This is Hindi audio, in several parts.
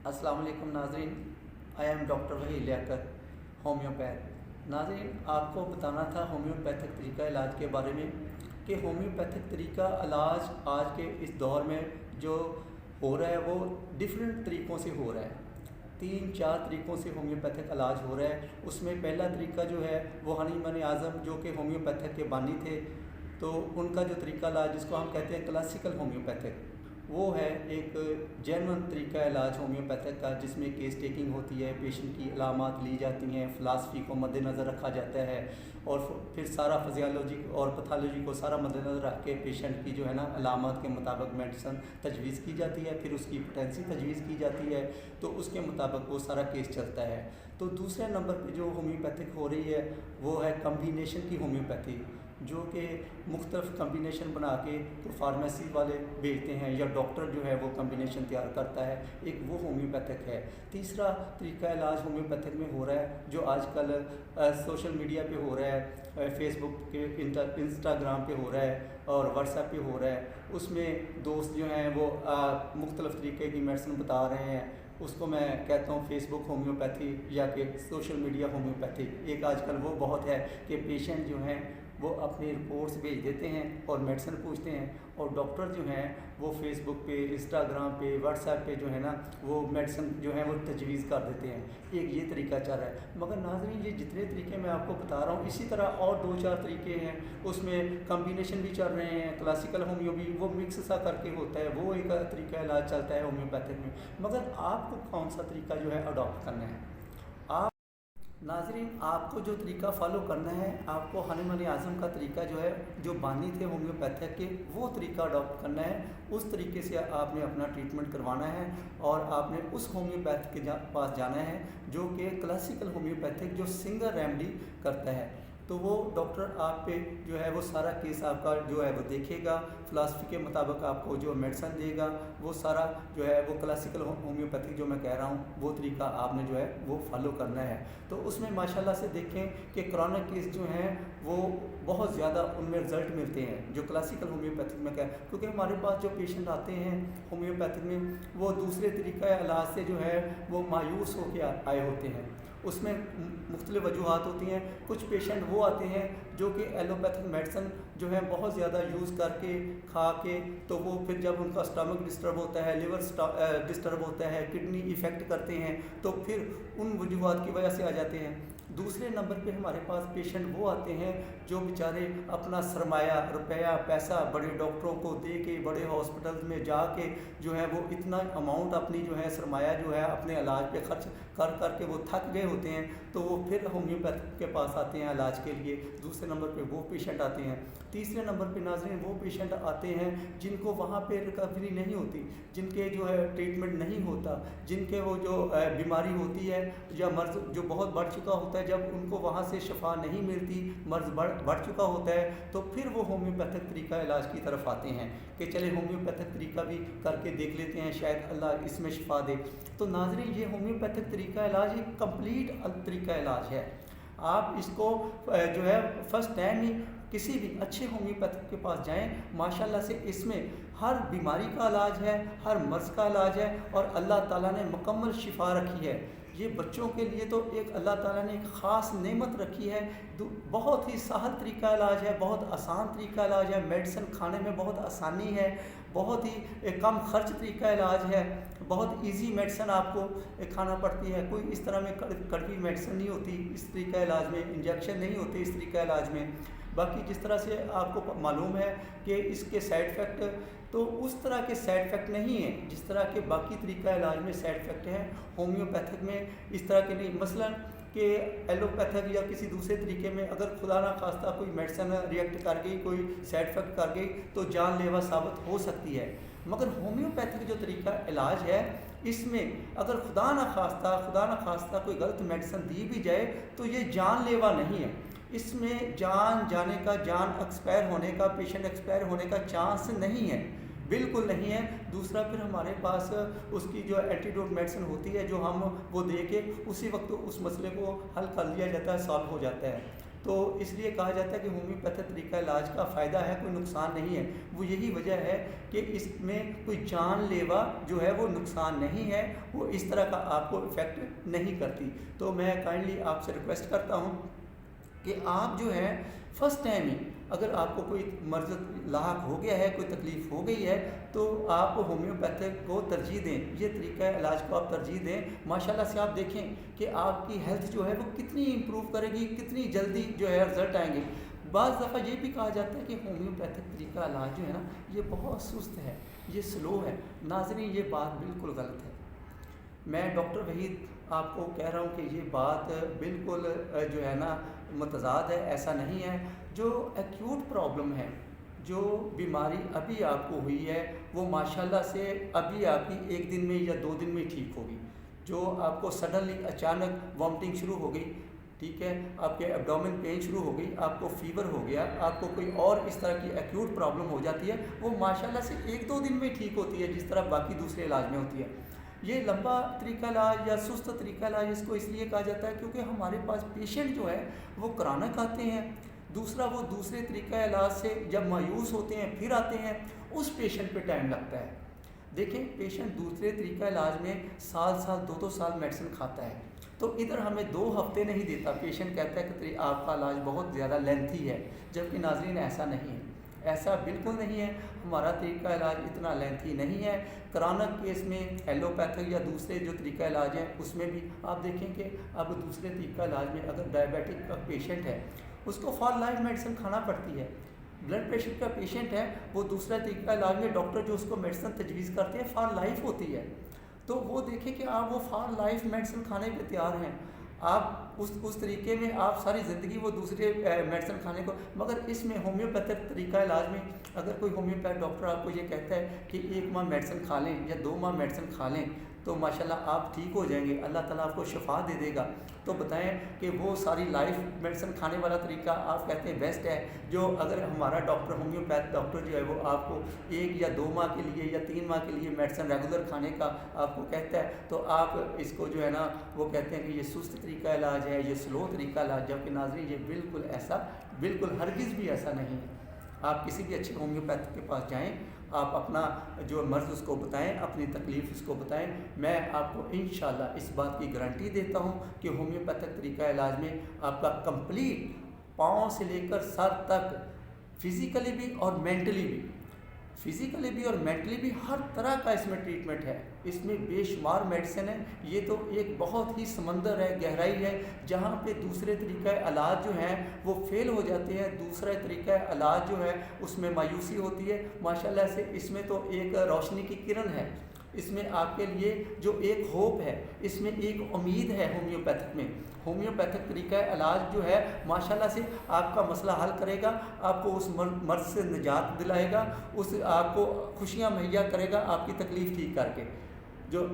अस्सलाम वालेकुम नाज़रीन, आई एम डॉक्टर वही लियाकत, होम्योपैथ। नाज़रीन, आपको बताना था होम्योपैथिक तरीका इलाज के बारे में कि होम्योपैथिक तरीका इलाज आज के इस दौर में जो हो रहा है वो डिफरेंट तरीक़ों से हो रहा है। 3-4 तरीक़ों से होम्योपैथिक इलाज हो रहा है। उसमें पहला तरीका जो है वो हनीमन आज़म जो कि होम्योपैथिक के बानी थे, तो उनका जो तरीका इलाज जिसको हम कहते हैं क्लासिकल होम्योपैथिक, वो है एक जेन्युइन तरीका इलाज होम्योपैथिक का, जिसमें केस टेकिंग होती है, पेशेंट की अलामात ली जाती हैं, फ़िलासफ़ी को मद्देनज़र रखा जाता है और फिर सारा फिजियोलॉजी और पैथोलॉजी को सारा मद्देनज़र रख के पेशेंट की जो है ना अलामात के मुताबिक मेडिसन तजवीज़ की जाती है, फिर उसकी पोटेंसी तजवीज़ की जाती है, तो उसके मुताबिक वो सारा केस चलता है। तो दूसरे नंबर पे जो होम्योपैथिक हो रही है वो है कम्बिनेशन की होम्योपैथी, जो कि मुख्तलिफ कम्बिनेशन बना के तो फार्मेसी वाले बेचते हैं या डॉक्टर जो है वो कम्बिनेशन तैयार करता है, एक वो होम्योपैथिक है। तीसरा तरीका इलाज होम्योपैथिक में हो रहा है जो आजकल सोशल मीडिया पे हो रहा है, फेसबुक के इंस्टाग्राम पे हो रहा है और व्हाट्सएप पे हो रहा है। उसमें दोस्त जो हैं वो मुख्तलिफ तरीके की मेडिसिन बता रहे हैं, उसको मैं कहता हूँ फेसबुक होम्योपैथी या कि सोशल मीडिया होम्योपैथी। एक आजकल वो बहुत है कि पेशेंट जो हैं वो अपनी रिपोर्ट्स भेज देते हैं और मेडिसिन पूछते हैं, और डॉक्टर जो हैं वो फेसबुक पे, इंस्टाग्राम पे, व्हाट्सएप पे जो है ना वो मेडिसिन जो है वो तजवीज़ कर देते हैं। एक ये तरीका चल रहा है। मगर नाज़रीन, ये जितने तरीके मैं आपको बता रहा हूँ, इसी तरह और 2-4 तरीके हैं, उसमें कम्बिनेशन भी चल रहे हैं। क्लासिकल होम्यो भी वो मिक्स सा करके होता है, वो एक तरीका इलाज चलता है होम्योपैथिक में। मगर आपको कौन सा तरीका जो है अडॉप्ट करना है? आप नाज़रीन, आपको जो तरीका फ़ॉलो करना है, आपको हनीमन आज़म का तरीका जो है, जो बानी थे होम्योपैथिक के, वो तरीका अडॉप्ट करना है। उस तरीके से आपने अपना ट्रीटमेंट करवाना है और आपने उस होम्योपैथ के पास जाना है जो कि क्लासिकल होम्योपैथिक जो सिंगल रेमेडी करता है। तो वो डॉक्टर आप पे जो है वो सारा केस आपका जो है वो देखेगा, फ़िलासफ़ी के मुताबिक आपको जो मेडिसिन देगा, वो सारा जो है वो क्लासिकल होम्योपैथिक जो मैं कह रहा हूँ वो तरीका आपने जो है वो फॉलो करना है। तो उसमें माशाल्लाह से देखें कि क्रॉनिक केस जो हैं वो बहुत ज़्यादा उनमें रिज़ल्ट मिलते हैं जो क्लासिकल होम्योपैथिक में क्योंकि हमारे पास जो पेशेंट आते हैं होम्योपैथिक में वो दूसरे तरीका इलाज से जो है वो मायूस होकर आए होते हैं। उसमें मुख्तलिफ़ वजूहात होती हैं। कुछ पेशेंट वो आते हैं जो कि एलोपैथिक मेडिसिन जो है बहुत ज़्यादा यूज़ करके खा के, तो वो फिर जब उनका स्टमक डिस्टर्ब होता है, लिवर डिस्टर्ब होता है, किडनी इफ़ेक्ट करते हैं, तो फिर उन वजूहात की वजह से आ जाते हैं। दूसरे नंबर पे हमारे पास पेशेंट वो आते हैं जो बेचारे अपना सरमाया, रुपया, पैसा बड़े डॉक्टरों को दे के, बड़े हॉस्पिटल्स में जाके जो है वो इतना अमाउंट अपनी जो है सरमाया जो है अपने इलाज पे खर्च कर कर के वो थक गए होते हैं, तो वो फिर होम्योपैथ के पास आते हैं इलाज के लिए। दूसरे नंबर पे वो पेशेंट आते हैं। तीसरे नंबर पे नाज़रीन वो पेशेंट आते हैं जिनको वहाँ पे रिकवरी नहीं होती, जिनके जो है ट्रीटमेंट नहीं होता, जिनके वो जो बीमारी होती है या मर्ज़ जो बहुत बढ़ चुका होता है, जब उनको वहाँ से शफा नहीं मिलती, मर्ज़ बढ़ चुका होता है, तो फिर वो होम्योपैथिक तरीका इलाज की तरफ आते हैं कि चले होम्योपैथिक तरीका भी करके देख लेते हैं, शायद अल्लाह इसमें शफा दे। तो नाज़रीन, ये होम्योपैथिक तरीका इलाज एक कंप्लीट तरीका इलाज है। आप इसको जो है फर्स्ट टाइम ही किसी भी अच्छे होम्योपैथिक के पास जाएं, माशाल्लाह से इसमें हर बीमारी का इलाज है, हर मर्ज़ का इलाज है और अल्लाह ताला ने मुकम्मल शिफा रखी है। ये बच्चों के लिए तो एक अल्लाह ताला ने एक ख़ास नेमत रखी है। बहुत ही सहल तरीका इलाज है, बहुत आसान तरीका इलाज है, मेडिसिन खाने में बहुत आसानी है, बहुत ही कम खर्च तरीका इलाज है, बहुत इजी मेडिसिन आपको खाना पड़ती है। कोई इस तरह में कड़वी मेडिसिन नहीं होती इस तरीका इलाज में, इंजेक्शन नहीं होते इस तरीका इलाज में। बाकी जिस तरह से आपको मालूम है कि इसके साइड इफ़ेक्ट तो उस तरह के साइड इफ़ेक्ट नहीं है जिस तरह के बाकी तरीका इलाज में साइड इफ़ेक्ट हैं, होम्योपैथिक में इस तरह के नहीं। मसलन कि एलोपैथिक या किसी दूसरे तरीके में अगर खुदा ना खास्ता कोई मेडिसिन रिएक्ट कर गई, कोई साइड इफ़ेक्ट कर गई, तो जानलेवा साबित हो सकती है। मगर होम्योपैथिक जो तरीका इलाज है, इसमें अगर खुदा ना खास्ता कोई गलत मेडिसिन दी भी जाए तो ये जानलेवा नहीं है। इसमें जान जाने का, जान एक्सपायर होने का, पेशेंट एक्सपायर होने का चांस नहीं है, बिल्कुल नहीं है। दूसरा फिर हमारे पास उसकी जो एंटीडोट मेडिसिन होती है जो हम वो दे के उसी वक्त उस मसले को हल कर लिया जाता है, सॉल्व हो जाता है। तो इसलिए कहा जाता है कि होम्योपैथिक तरीका इलाज का फ़ायदा है, कोई नुकसान नहीं है। वो यही वजह है कि इसमें कोई जानलेवा जो है वो नुकसान नहीं है, वो इस तरह का आपको इफ़ेक्ट नहीं करती। तो मैं काइंडली आपसे रिक्वेस्ट करता हूँ कि आप जो है फ़र्स्ट टाइम ही अगर आपको कोई मर्ज़ लाहक हो गया है, कोई तकलीफ़ हो गई है, तो आप होम्योपैथिक को तरजीह दें, ये तरीका इलाज को आप तरजीह दें। माशाल्लाह से आप देखें कि आपकी हेल्थ जो है वो कितनी इम्प्रूव करेगी, कितनी जल्दी जो है रिज़ल्ट आएंगे। बाज़ दफ़ा ये भी कहा जाता है कि होम्योपैथिक तरीका इलाज जो है ना, ये बहुत सुस्त है, ये स्लो है। नाज़रीन, ये बात बिल्कुल गलत है। मैं डॉक्टर वहीद आपको कह रहा हूँ कि ये बात बिल्कुल जो है ना मुतज़ाद है, ऐसा नहीं है। जो एक्यूट प्रॉब्लम है, जो बीमारी अभी आपको हुई है, वो माशाल्लाह से अभी आपकी एक दिन में या 2 दिन में ठीक होगी। जो आपको सडनली अचानक वॉमिटिंग शुरू हो गई, ठीक है, आपके एब्डोमेन पेन शुरू हो गई, आपको फ़ीवर हो गया, आपको कोई और इस तरह की एक्यूट प्रॉब्लम हो जाती है, वो माशाल्लाह से 1-2 दिन में ठीक होती है, जिस तरह बाकी दूसरे इलाज में होती है। ये लंबा तरीका इलाज या सुस्त तरीका इलाज इसको इसलिए कहा जाता है क्योंकि हमारे पास पेशेंट जो है वो क्रानिक आते हैं। दूसरा, वो दूसरे तरीका इलाज से जब मायूस होते हैं फिर आते हैं, उस पेशेंट पे टाइम लगता है। देखें, पेशेंट दूसरे तरीका इलाज में साल 2-2 साल मेडिसिन खाता है, तो इधर हमें 2 हफ्ते नहीं देता। पेशेंट कहता है कि आपका इलाज बहुत ज़्यादा लेंथी है, जबकि नाज़रीन ऐसा नहीं है, ऐसा बिल्कुल नहीं है। हमारा तरीका इलाज इतना लेंथी नहीं है। क्रानिक केस में एलोपैथिक या दूसरे जो तरीका इलाज हैं उसमें भी आप देखें कि अब दूसरे तरीका इलाज में अगर डायबिटिक का पेशेंट है, उसको फॉर लाइफ मेडिसिन खाना पड़ती है। ब्लड प्रेशर का पेशेंट है, वो दूसरा तरीका इलाज में डॉक्टर जो उसको मेडिसिन तजवीज़ करते हैं फॉर लाइफ होती है। तो वो देखें कि आप वो फॉर लाइफ मेडिसिन खाने पे तैयार हैं, आप उस तरीके में आप सारी ज़िंदगी वो दूसरे मेडिसिन खाने को। मगर इसमें होम्योपैथिक तरीका इलाज में अगर कोई होम्योपैथ डॉक्टर आपको ये कहता है कि 1 माह मेडिसिन खा लें या 2 माह मेडिसिन खा लें तो माशाल्लाह आप ठीक हो जाएंगे, अल्लाह ताला आपको शिफा दे देगा, तो बताएं कि वो सारी लाइफ मेडिसिन खाने वाला तरीका आप कहते हैं बेस्ट है। जो अगर हमारा डॉक्टर होम्योपैथ डॉक्टर जो है वो आपको 1 या 2 माह के लिए या 3 माह के लिए मेडिसिन रेगुलर खाने का आपको कहता है, तो आप इसको जो है ना वो कहते हैं कि ये सुस्त तरीका इलाज है, ये स्लो तरीका इलाज। जबकि नाज़रीन, ये बिल्कुल ऐसा बिल्कुल हरगिज़ भी ऐसा नहीं है। आप किसी भी अच्छे होम्योपैथ के पास जाएँ, आप अपना जो मर्ज़ उसको बताएं, अपनी तकलीफ़ उसको बताएं। मैं आपको इंशाल्लाह इस बात की गारंटी देता हूं कि होम्योपैथिक तरीका इलाज में आपका कंप्लीट पाँव से लेकर सर तक फिज़िकली भी और मेंटली भी हर तरह का इसमें ट्रीटमेंट है। इसमें बेशुमार मेडिसिन है। ये तो एक बहुत ही समंदर है, गहराई है, जहाँ पे दूसरे तरीका इलाज जो हैं वो फेल हो जाते हैं। दूसरा तरीका इलाज जो है उसमें मायूसी होती है। माशाल्लाह से इसमें तो एक रोशनी की किरण है, इसमें आपके लिए जो एक होप है, इसमें एक उम्मीद है। होम्योपैथिक तरीका इलाज जो है माशाल्लाह से आपका मसला हल करेगा, आपको उस मर्ज़ से निजात दिलाएगा, उस आपको खुशियाँ मुहैया करेगा आपकी तकलीफ़ ठीक करके।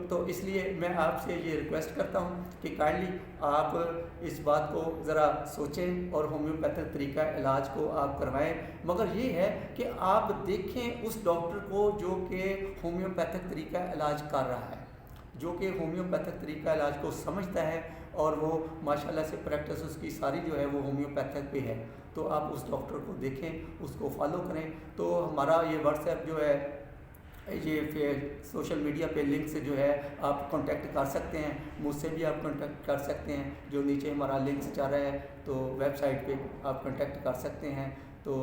तो इसलिए मैं आपसे ये रिक्वेस्ट करता हूँ कि काइंडली आप इस बात को ज़रा सोचें और होम्योपैथिक तरीका इलाज को आप करवाएं। मगर ये है कि आप देखें उस डॉक्टर को जो कि होम्योपैथिक तरीका इलाज कर रहा है, जो कि होम्योपैथिक तरीका इलाज को समझता है और वो माशाल्लाह से प्रैक्टिस उसकी सारी जो है वो होम्योपैथिक पे है। तो आप उस डॉक्टर को देखें, उसको फॉलो करें। तो हमारा ये व्हाट्सएप जो है, ये फिर सोशल मीडिया पे लिंक से जो है आप कांटेक्ट कर सकते हैं, मुझसे भी आप कांटेक्ट कर सकते हैं। जो नीचे हमारा लिंक जा रहा है तो वेबसाइट पे आप कांटेक्ट कर सकते हैं। तो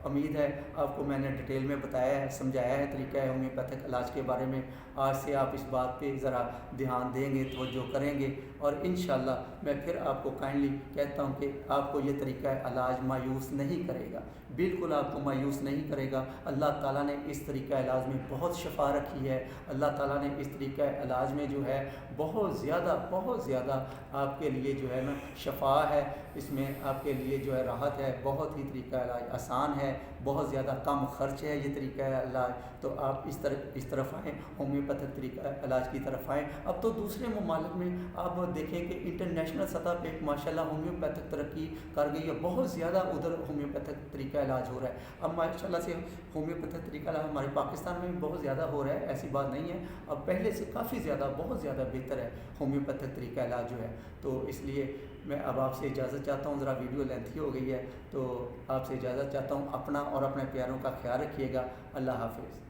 उम्मीद है आपको मैंने डिटेल में बताया है, समझाया है तरीका होम्योपैथिक इलाज के बारे में। आज से आप इस बात पे ज़रा ध्यान देंगे, तवज्जो करेंगे और इंशाल्लाह मैं फिर आपको काइंडली कहता हूँ कि आपको ये तरीका इलाज मायूस नहीं करेगा, बिल्कुल आपको मायूस नहीं करेगा। अल्लाह ताला ने इस तरीका इलाज में बहुत शफा रखी है। अल्लाह ताला ने इस तरीका इलाज में जो है बहुत ज़्यादा आपके लिए जो है ना शफा है, इसमें आपके लिए जो है राहत है। बहुत ही तरीका इलाज आसान है, बहुत ज़्यादा कम ख़र्च है ये तरीका इलाज। तो आप इस तरफ आएँ, होम्योपैथिक तरीका इलाज की तरफ आएँ। अब तो दूसरे ममालिक में आप देखें कि इंटरनेशनल सतह पे माशाल्लाह होम्योपैथिक तरक्की कर गई है, बहुत ज़्यादा उधर होम्योपैथिक तरीका इलाज हो रहा है। अब माशाल्लाह से होम्योपैथिक तरीका इलाज हमारे पाकिस्तान में भी बहुत ज़्यादा हो रहा है, ऐसी बात नहीं है। अब पहले से काफ़ी ज़्यादा, बहुत ज़्यादा बेहतर है होम्योपैथिक तरीका इलाज जो है। तो इसलिए मैं अब आपसे इजाज़त चाहता हूँ, ज़रा वीडियो लेंथी हो गई है, तो आपसे इजाज़त चाहता हूँ। अपना और अपने प्यारों का ख्याल रखिएगा। अल्लाह हाफिज़।